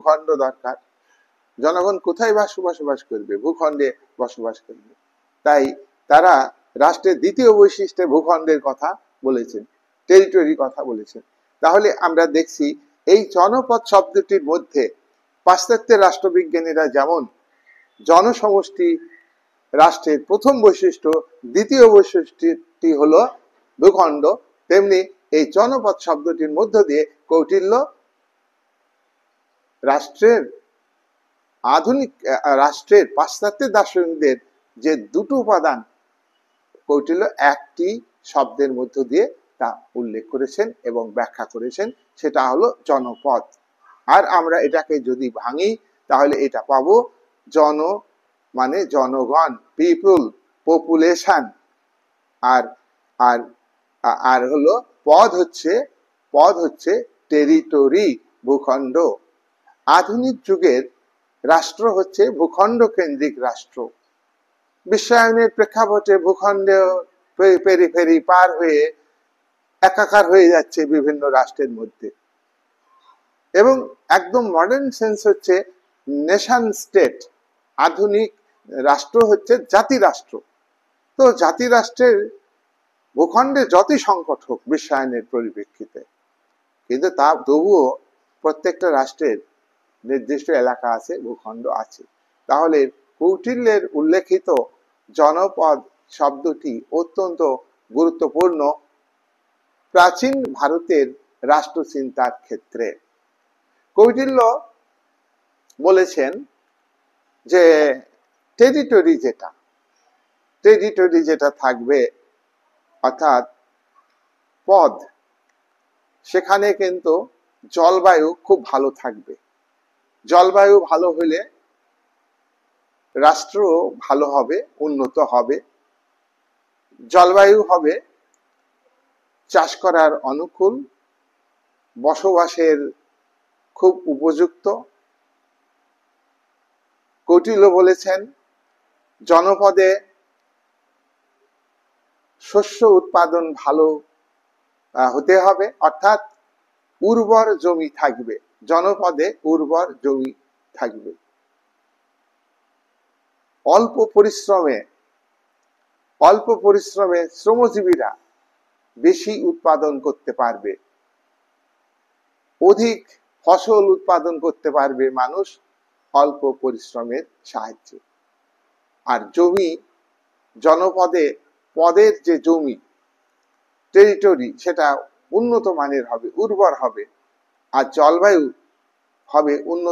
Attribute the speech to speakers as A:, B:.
A: ভূখণ্ড দরকার। জনগণ কোথায় বসবাস করবে? ভূখণ্ডে বসবাস করবে। তাই তারা রাষ্ট্রের দ্বিতীয় বৈশিষ্ট্যে ভূখণ্ডের কথা বলেছেন, টেরিটরি কথা বলেছেন। তাহলে আমরা দেখছি এই জনপদ শব্দটির মধ্যে পাশ্চাত্যের রাষ্ট্রবিজ্ঞানীরা যেমন জনসমষ্টি রাষ্ট্রের প্রথম বৈশিষ্ট্য, দ্বিতীয় বৈশিষ্ট্যটি হলো ভূখণ্ড, তেমনি এই জনপদ শব্দটির মধ্য দিয়ে কৌটিল্য আধুনিক রাষ্ট্রের পাশ্চাত্যের দার্শনিকদের যে দুটো উপাদান কৌটিল্য একটি শব্দের মধ্য দিয়ে তা উল্লেখ করেছেন এবং ব্যাখ্যা করেছেন, সেটা হলো জনপদ। আর আমরা এটাকে যদি ভাঙি তাহলে এটা পাবো জন মানে জনগণ, পিপল, পপুলেশন। আর আর আর হলো পদ হচ্ছে টেরিটরি, ভূখণ্ড। আধুনিক যুগের রাষ্ট্র হচ্ছে ভূখণ্ড কেন্দ্রিক রাষ্ট্র। বিশ্বায়নের প্রেক্ষাপটে ভূখণ্ড পেরিফেরি পার হয়ে একাকার হয়ে যাচ্ছে বিভিন্ন রাষ্ট্রের মধ্যে। এবং একদম মডার্ন সেন্স হচ্ছে নেশন স্টেট। আধুনিক রাষ্ট্র হচ্ছে জাতি রাষ্ট্র। তো জাতি রাষ্ট্রের ভূখণ্ডে যতই সংকট হোক বিশ্বায়নের পরিপ্রেক্ষিতে, কিন্তু তা তবুও প্রত্যেকটা রাষ্ট্রের নির্দিষ্ট এলাকা আছে, ভূখণ্ড আছে। তাহলে কৌটিল্যের উল্লেখিত জনপদ শব্দটি অত্যন্ত গুরুত্বপূর্ণ প্রাচীন ভারতের রাষ্ট্রচিন্তার ক্ষেত্রে। কৌটিল্য বলেছেন যে টেরিটরি যেটা থাকবে, অর্থাৎ পদ, সেখানে কিন্তু জলবায়ু খুব ভালো থাকবে। জলবায়ু ভালো হলে রাষ্ট্র ভালো হবে, উন্নত হবে। জলবায়ু হবে চাষ করার অনুকূল, বসবাসের খুব উপযুক্ত। কৌটিল্য বলেছেন জনপদে শস্য উৎপাদন ভালো হতে হবে, অর্থাৎ উর্বর জমি থাকবে। জনপদে উর্বর জমি থাকবে। অল্প পরিশ্রমে শ্রমজীবীরা বেশি উৎপাদন করতে পারবে, অধিক ফসল উৎপাদন করতে পারবে মানুষ অল্প পরিশ্রমের সাহায্যে। আর জমি, জনপদে পদের যে জমি, টেরিটরি, সেটা উন্নত মানের হবে, উর্বর হবে। আর জলবায়ু হবে উন্নত